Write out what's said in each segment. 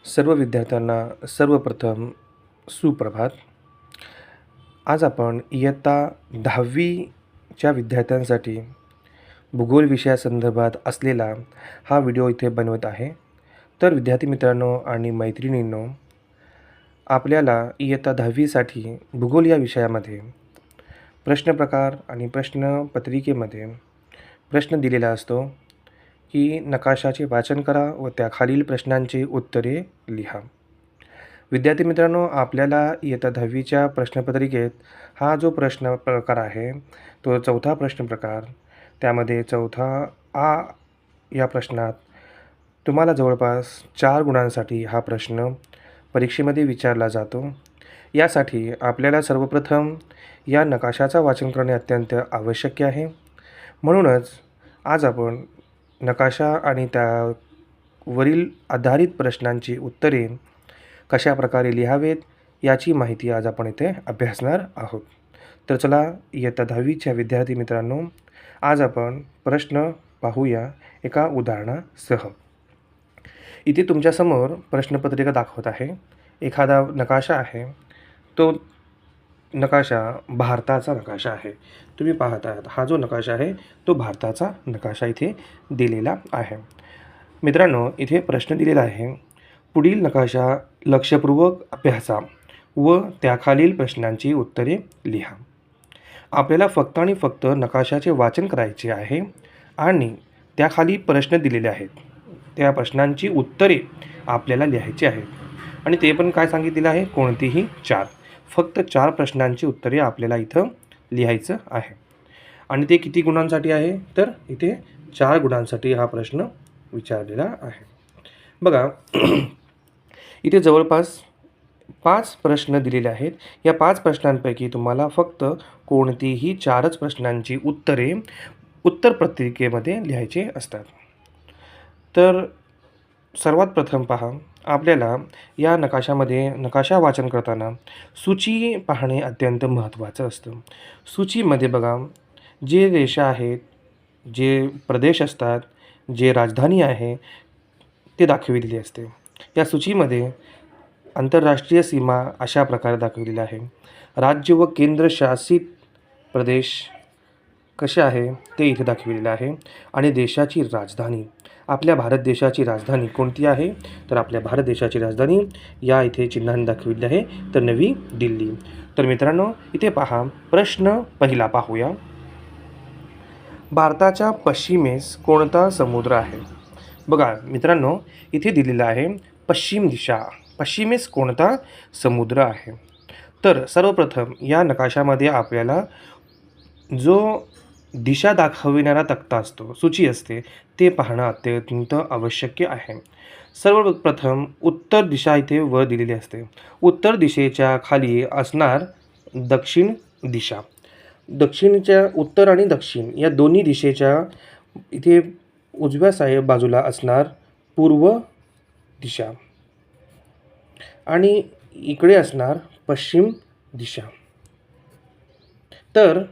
सर्व विद्यार्थ्यांना सर्वप्रथम सुप्रभात. आज आपण इयत्ता 10वीच्या विद्यार्थ्यांसाठी भूगोल विषयासंदर्भात असलेला हा व्हिडिओ इथे बनवत आहे. तर विद्यार्थी मित्रांनो आणि मैत्रिणींनो, आपल्याला इयत्ता 10वीसाठी भूगोल या विषयामध्ये प्रश्नप्रकार आणि प्रश्नपत्रिकेमध्ये प्रश्न दिलेला असतो की नकाशाचे वाचन करा व त्याखालील प्रश्नांची उत्तरे लिहा. विद्यार्थी मित्रांनो, आपल्याला इयत्ता 10वीच्या प्रश्नपत्रिकेत हा जो प्रश्न प्रकार आहे तो चौथा प्रश्न प्रकार. त्यामध्ये चौथा आ या प्रश्नात तुम्हाला जवळपास 4 गुणांसाठी हा प्रश्न परीक्षेमध्ये विचारला जातो. यासाठी आपल्याला सर्वप्रथम या नकाशाचा वाचन करणे अत्यंत आवश्यक आहे. म्हणूनच आज आपण नकाशा आणि त्यावरील आधारित प्रश्नांची उत्तरे कशा प्रकारे लिहावेत याची माहिती आज आपण इथे अभ्यासणार आहोत. तर चला इयत्ता 10वीच्या विद्यार्थी मित्रांनो, आज आपण प्रश्न पाहूया एका उदाहरणासह. इथे तुमच्यासमोर प्रश्नपत्रिका दाखवत आहे. एखादा नकाशा आहे. तो नकाशा भारताचा नकाशा आहे. तुम्ही पाहत आहात हा जो नकाशा आहे तो भारताचा नकाशा इथे दिलेला आहे. मित्रांनो, इथे प्रश्न दिलेला आहे. पुढील नकाशा लक्षपूर्वक अभ्यासा व त्याखालील प्रश्नांची उत्तरे लिहा. आपल्याला फक्त आणि फक्त नकाशाचे वाचन करायचे आहे आणि त्याखाली प्रश्न दिलेले आहेत. त्या प्रश्नांची उत्तरे आपल्याला लिहायची आहेत आणि ते पण काय सांगितलेलं आहे, कोणतीही 4. फक्त 4 प्रश्नांची उत्तरे आपल्याला इथं लिहायचं आहे. आणि ते किती गुणांसाठी आहे, तर इथे 4 गुणांसाठी हा प्रश्न विचारलेला आहे. बघा इथे जवळपास 5 प्रश्न दिलेले आहेत. या 5 प्रश्नांपैकी तुम्हाला फक्त कोणतीही 4च प्रश्नांची उत्तरे उत्तरपत्रिकेमध्ये लिहायचे असतात. तर सर्वात प्रथम पहा, आपल्याला या नकाशामध्ये नकाशा वाचन करताना सूची पाहणे अत्यंत महत्त्वाचं असतं. सूचीमध्ये बघा जे रेषा आहेत, जे प्रदेश असतात, जे राजधानी आहे ते दाखविलेली असते. या सूचीमध्ये आंतरराष्ट्रीय सीमा अशा प्रकारे दाखवलेल्या आहे. राज्य व केंद्रशासित प्रदेश कसे आहे ते इथे दाखविलेलं आहे. आणि देशाची राजधानी, आपल्या भारत देशाची राजधानी कोणती आहे, तर आपल्या भारत देशाची राजधानी या इथे चिन्हाने दाखविली आहे, तर नवी दिल्ली. तर मित्रांनो, इथे पहा प्रश्न पहिला पाहूया. भारताच्या पश्चिमेस कोणता समुद्र आहे? बघा मित्रांनो, इथे दिलेलं आहे पश्चिम दिशा. पश्चिमेस कोणता समुद्र आहे? तर सर्वप्रथम या नकाशामध्ये आपल्याला जो दिशा दाखविणारा तक्ता असतो, सूची असते, ते पाहणं अत्यंत आवश्यक आहे. सर्वप्रथम उत्तर दिशा इथे वर दिलेली असते. उत्तर दिशेच्या खाली असणार दक्षिण दिशा. दक्षिणच्या उत्तर आणि दक्षिण या दोन्ही दिशेच्या इथे उजव्या बाजूला असणार पूर्व दिशा आणि इकडे असणार पश्चिम दिशा. तर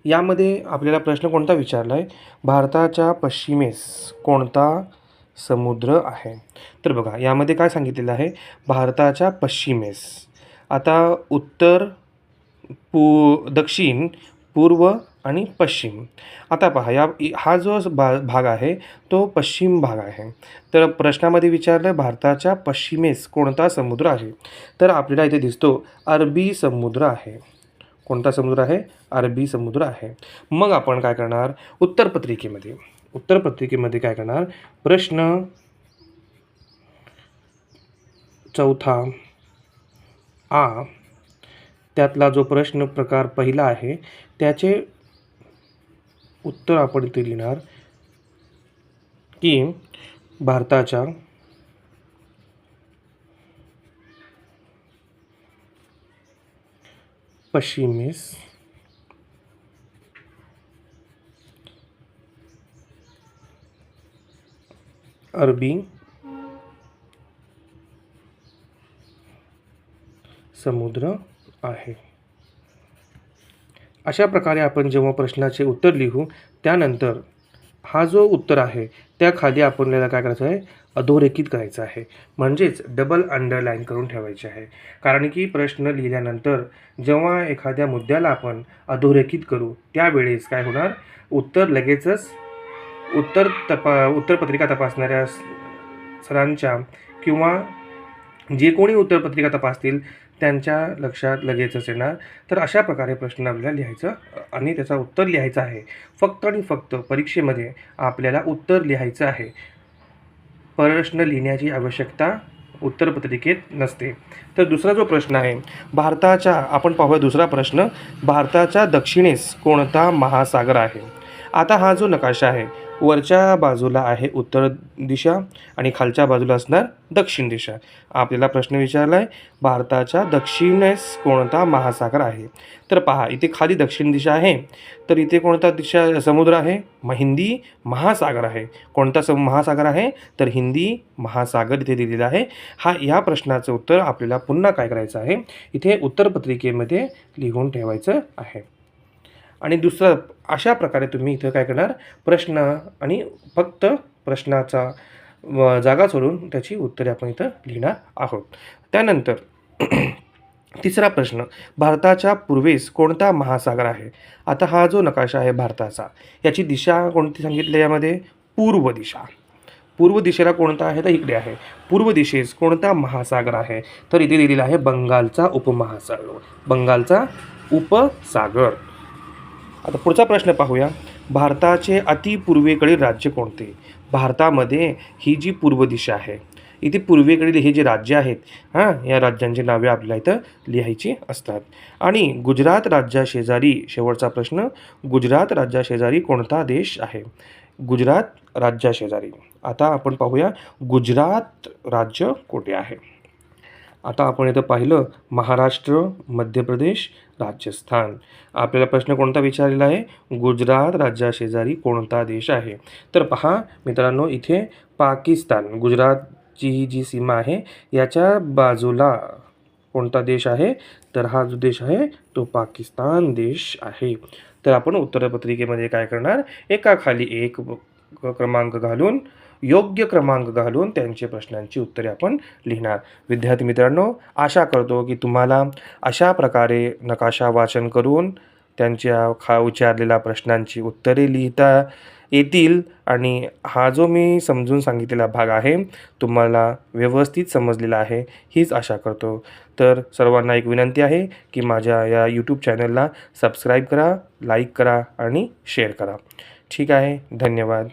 यामध्ये आपल्याला प्रश्न कोणता विचारला आहे, भारताच्या पश्चिमेस कोणता समुद्र आहे? तर बघा यामध्ये काय सांगितलेलं आहे, भारताच्या पश्चिमेस. आता उत्तर, दक्षिण, पूर्व आणि पश्चिम. आता पहा हा जो भाग आहे तो पश्चिम भाग आहे. तर प्रश्नामध्ये विचारलं भारताच्या पश्चिमेस कोणता समुद्र आहे, तर आपल्याला इथे दिसतो अरबी समुद्र आहे. कोणता समुद्र आहे? अरबी समुद्र आहे. मग आपण काय करणार, उत्तरपत्रिकेमध्ये काय करणार, प्रश्न चौथा आ त्यातला जो प्रश्न प्रकार पहिला आहे त्याचे उत्तर आपण इथे लिहिणार की भारताच्या पश्चिमेस अरबी समुद्र आहे. अशा प्रकारे आपण जेव्हा प्रश्नाचे उत्तर लिहू त्यानंतर हा जो उत्तर आहे त्याखाली आपल्याला काय करायचं आहे, अधोरेखित करायचं आहे, म्हणजेच डबल अंडरलाईन करून ठेवायचे आहे. कारण की प्रश्न लिहिल्यानंतर जेव्हा एखाद्या मुद्द्याला आपण अधोरेखित करू त्यावेळेस काय होणार, उत्तर लगेचच उत्तरपत्रिका तपासणाऱ्या सरांच्या किंवा जे कोणी उत्तरपत्रिका तपासतील त्यांच्या लक्षात लगेचच येणार. तर अशा प्रकारे प्रश्न आपल्याला लिहायचं आणि त्याचं उत्तर लिहायचं आहे. फक्त आणि फक्त परीक्षेमध्ये आपल्याला उत्तर लिहायचं आहे. प्रश्न लिहिण्याची आवश्यकता उत्तरपत्रिकेत नसते. तर दुसरा जो प्रश्न आहे, आपण पाहूया दुसरा प्रश्न, भारताच्या दक्षिणेस कोणता महासागर आहे? आता हा जो नकाशा आहे, वरच्या बाजूला आहे उत्तर दिशा आणि खालच्या बाजूला असणार दक्षिण दिशा. आपल्याला प्रश्न विचारला आहे, भारताच्या दक्षिणेस कोणता महासागर आहे? तर पहा, इथे खाली दक्षिण दिशा आहे, तर इथे कोणता दिशा समुद्र आहे? हिंदी महासागर आहे. कोणता महासागर आहे? तर हिंदी महासागर इथे दिलेला आहे. या प्रश्नाचं उत्तर आपल्याला पुन्हा काय करायचं आहे, इथे उत्तरपत्रिकेमध्ये लिहून ठेवायचं आहे. आणि दुसरं, अशा प्रकारे तुम्ही इथं काय करणार, प्रश्न आणि फक्त प्रश्नाचा जागा सोडून त्याची उत्तरे आपण इथं लिहिणार आहोत. त्यानंतर तिसरा प्रश्न, भारताच्या पूर्वेस कोणता महासागर आहे? आता हा जो नकाशा आहे भारताचा, याची दिशा कोणती सांगितली यामध्ये? पूर्व दिशा. पूर्व दिशेला कोणता आहे? तर इकडे आहे. पूर्व दिशेस कोणता महासागर आहे? तर इथे दिलेला आहे बंगालचा उपसागर. आता पुढचा प्रश्न पाहूया, भारताचे अतिपूर्वेकडील राज्य कोणते? भारतामध्ये ही जी पूर्व दिशा आहे, इथे पूर्वेकडील हे जे राज्य आहेत या राज्यांची नावे आपल्याला इथं लिहायची असतात. आणि गुजरात राज्याशेजारी शेवटचा प्रश्न, गुजरात राज्याशेजारी कोणता देश आहे? गुजरात राज्याशेजारी. आता आपण पाहूया गुजरात राज्य कुठे आहे. आता आपण इथं पाहिलं महाराष्ट्र, मध्य प्रदेश, राजस्थान. आपल्याला प्रश्न कोणता विचारलेला आहे? गुजरात राज्याशेजारी कोणता देश आहे? तर पहा मित्रांनो, इथे पाकिस्तान, गुजरातची ही जी सीमा आहे याच्या बाजूला कोणता देश आहे? तर हा जो देश आहे तो पाकिस्तान देश आहे. तर आपण उत्तरपत्रिकेमध्ये काय करणार, एकाखाली एक क्रमांक घालून, योग्य क्रमांक घालून त्यांची प्रश्नांची उत्तरे आपण लिहिणार. विद्यार्थी मित्रांनो, आशा करतो की तुम्हाला अशा प्रकारे नकाशा वाचन करून त्यांच्या विचारलेल्या प्रश्नांची उत्तरे लिहिता येतील आणि हा जो मी समजून सांगितलेला भाग आहे तुम्हाला व्यवस्थित समजलेला आहे हीच आशा करतो. तर सर्वांना एक विनंती आहे की माझ्या या यूट्यूब चॅनलला सबस्क्राईब करा, लाईक करा आणि शेअर करा. ठीक आहे, धन्यवाद.